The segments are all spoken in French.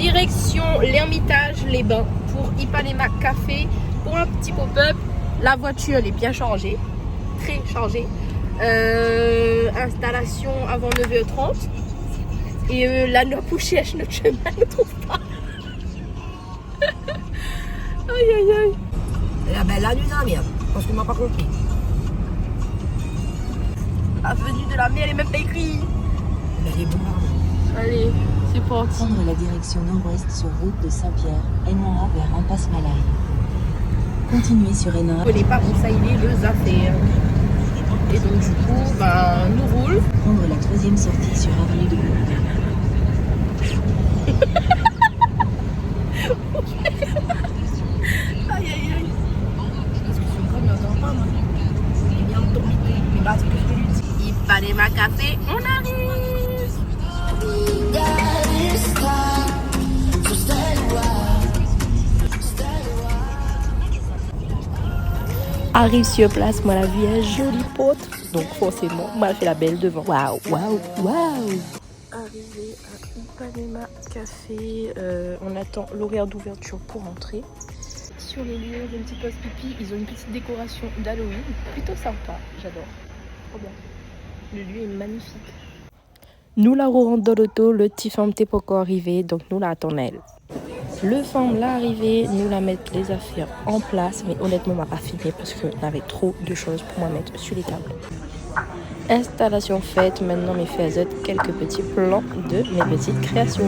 Direction l'Ermitage, les Bains pour Ipanema Café pour un petit pop-up. La voiture elle est bien chargée, très chargée. Installation avant 9h30 et là nous poussons notre chemin, ne trouve pas. Aïe aïe aïe. La belle la nuit dans la merde, parce que m'a pas compris. Avenue de la mer, elle est même pas écrite. Elle est bombardée. Allez, c'est parti. Prendre la direction nord-ouest sur route de Saint-Pierre, Enora vers Impasse Malaye. Continuez sur Enora. On n'est pas où ça il est, les affaires. Et donc du coup, bah, nous roule. Prendre la troisième sortie sur avenue de Bourg. Aïe aïe aïe. Parce que sur le camion, on n'entend pas, moi. Il vient de tomber. Mais bah, c'est que je lui dis. Ipanema Café, on arrive. Arrive sur place, moi la vue est jolie pote. Donc forcément, moi elle fait la belle devant. Waouh, waouh, waouh. Arrivé à Ipanema Café, on attend l'horaire d'ouverture pour entrer. Sur les lieux, il y a une petite pause pipi, ils ont une petite décoration d'Halloween. Plutôt sympa, j'adore. Trop bien. Le lieu est magnifique. Nous la rentrons dans l'auto, le petit femme t'es pas encore arrivé, donc nous la attendons. Le femme l'a arrivé, nous la mettre les affaires en place, mais honnêtement on m'a pas filmé parce qu'on avait trop de choses pour moi mettre sur les tables. Installation faite, maintenant mes faisais quelques petits plans de mes petites créations.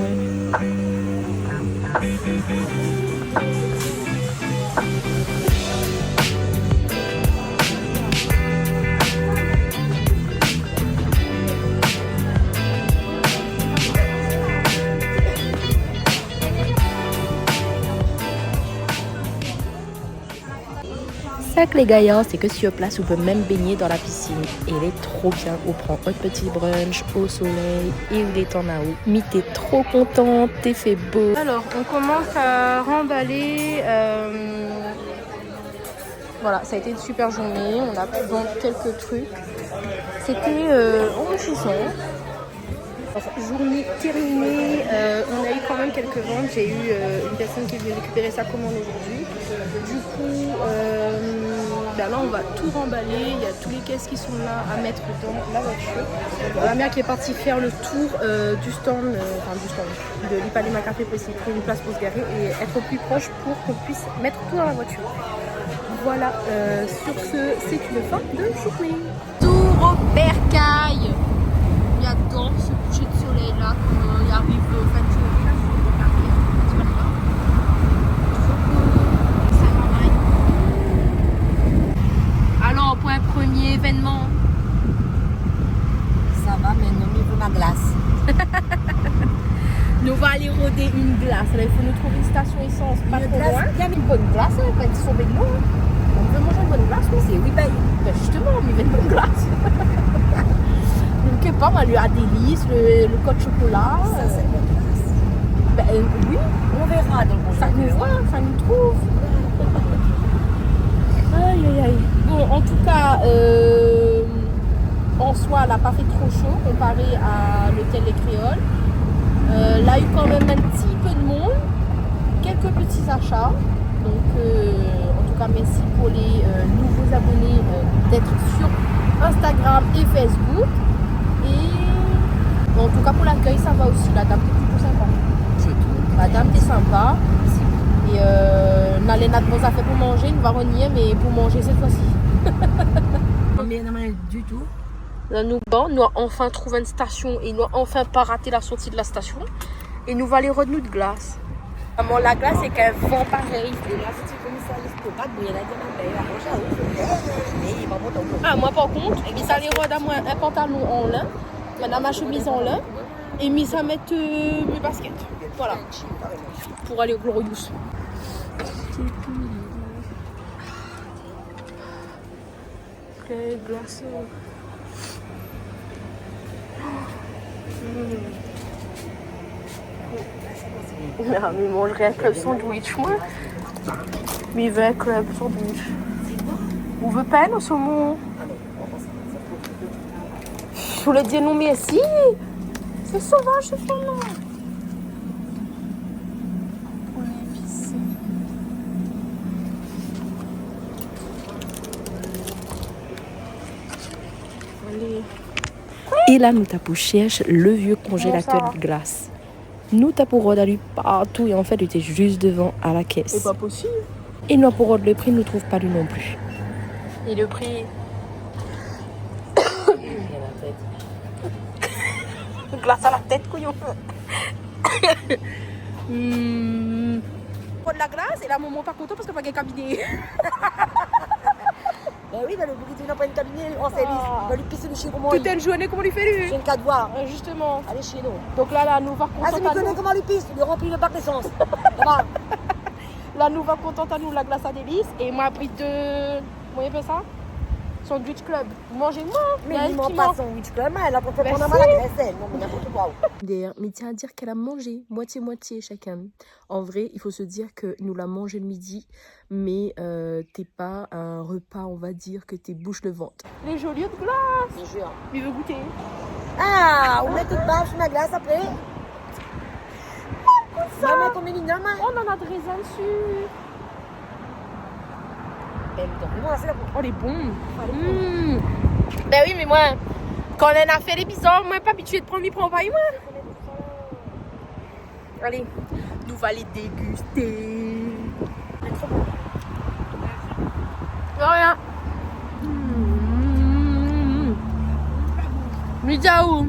Ça que les gaillards, c'est que sur place, on peut même baigner dans la piscine. Et elle est trop bien. On prend un petit brunch au soleil et il est en haut. Mais t'es trop contente, t'es fait beau. Alors, on commence à remballer. Voilà, ça a été une super journée. On a pu vendre quelques trucs. C'était enrichissant. Journée terminée, on a eu quand même quelques ventes. J'ai eu une personne qui veut récupérer sa commande aujourd'hui. Du coup, là on va tout remballer. Il y a tous les caisses qui sont là à mettre dans la voiture. Ma mère qui est partie faire le tour du stand de l'Ipanema Café pour essayer de trouver une place pour se garer et être plus proche pour qu'on puisse mettre tout dans la voiture. Voilà, sur ce, c'est une fin de journée. Tour au bercail. J'adore ce coucher de soleil là, quand il arrive fin de journée, là, c'est alors, pour un premier événement. Ça va, mais non, il veut ma glace. Nous on va aller rôder une glace. Là, il faut nous trouver une station essence pas trop loin. Il y a une bonne glace, elle va être sauvée de l'eau. On veut manger une bonne glace, oui, c'est oui, ben justement, on met une bonne glace. Je sais pas, moi, le délice, le code chocolat. Ça, c'est une bonne glace. Ben, oui, On verra dans le bon ça nous voit, ça nous trouve. Aïe aïe aïe. Bon, en tout cas, en soi, elle n'a pas fait trop chaud comparé à l'hôtel Les Créoles. Elle a eu quand même un petit peu de monde, quelques petits achats. Donc, en tout cas, merci pour les nouveaux abonnés d'être sur Instagram et Facebook. Et en tout cas, pour l'accueil, ça va aussi. La dame est plutôt sympa. C'est tout. La dame est sympa. Et Nalé n'a de bons affaires pour manger, il va renier, mais pour manger cette fois-ci. Mais non, mais du tout. Là, nous avons enfin trouvé une station et nous avons enfin pas raté la sortie de la station. Et nous allons aller rendre de glace. Maman, la glace est qu'un vent pareil. Et là, si tu commences à aller pour pas de bouillir la diamant, Ah, moi par contre, il s'allait rendre à moi un pantalon en lin, maintenant ma chemise en lin, et mis à mettre mes baskets. Voilà. Pour aller au Glorious. Quel glaçon. Mais il mangerait un club sandwich, moi. Mais il veut un club sandwich. On veut pas au saumon. Je voulais dire non merci. C'est sauvage ce saumon. Et là, nous tapons cherche le vieux congélateur de glace. Nous tapons d'aller partout et en fait, il était juste devant à la caisse. C'est pas possible. Et nous pour le prix, nous trouve pas lui non plus. Et le prix. Glace à la tête, couillon. Pour de la glace et la maman pas content parce qu'elle va gagner cabinet. Ben oui, dans le bourrito, il n'a pas une cabinet en service. Il va lui pisser le chien comment Toute une journée, comment lui fait lui? J'ai le cas de voir. Justement. Allez chez nous. Donc là, nous va Ah, c'est lui contente à connaît nous. comment lui pisse. Il lui remplit le bac d'essence. Là-bas. Là, nous va contente à nous la glace à délices. Et moi, pris deux. Comment on appelle ça? Sandwich club. Mangez-moi. Mais il ment pas sandwich club. Elle a pas fait prendre mal à la graisse. Non, mais n'importe quoi. D'ailleurs, mais tiens à dire qu'elle a mangé moitié-moitié chacun. En vrai, il faut se dire que nous l'a mangé le midi, mais t'es pas un repas, on va dire, que t'es bouche le ventre. Les jolis de glace. Je jure. Il veut goûter. Ah, on met toute barre sur ma glace après. Maman, ton mini maman. On en a de raisin dessus. Moi, c'est la Oh, les bons. Ben oui, mais moi, quand on a fait les bizarres, moi, pas habituée de prendre mes prends pas, moi. Allez, nous va les déguster. Rien. Midiaou.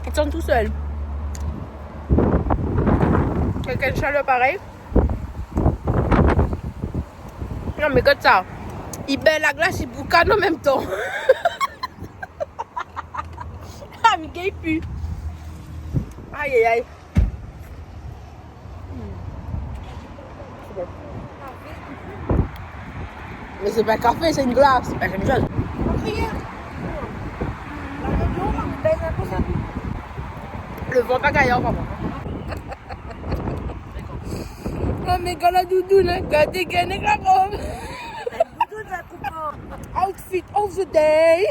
Ils sont tout seuls. Quelqu'un de chaleur pareil. Non, mais comme ça, il baigne la glace, il boucane en même temps. Ah, mais gay pue. Aïe, aïe, aïe. Mais c'est pas café, c'est une glace. C'est pas la même chose. Le vent pas gaillard, maman. Oh, mais quand la doudoune, quand t'es gagné la robe. Outfit of the day.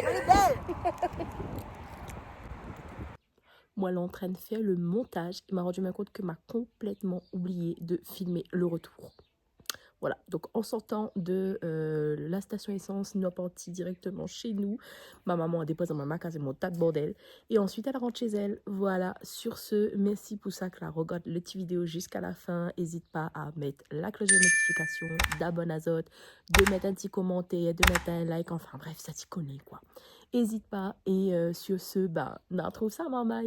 Moi, elle est en train de faire le montage. Il m'a rendu compte que m'a complètement oublié de filmer le retour. Voilà, donc en sortant de la station essence, nous sommes partis directement chez nous. Ma maman a déposé ma magasin, mon tas de bordel. Et ensuite, elle rentre chez elle. Voilà, sur ce, merci pour ça que la regarde le petit vidéo jusqu'à la fin. N'hésite pas à mettre la cloche de notification, d'abonner à Zot, de mettre un petit commentaire, de mettre un like. Enfin bref, ça t'y connaît quoi. N'hésite pas. Et sur ce, bah, on retrouve ça, maman.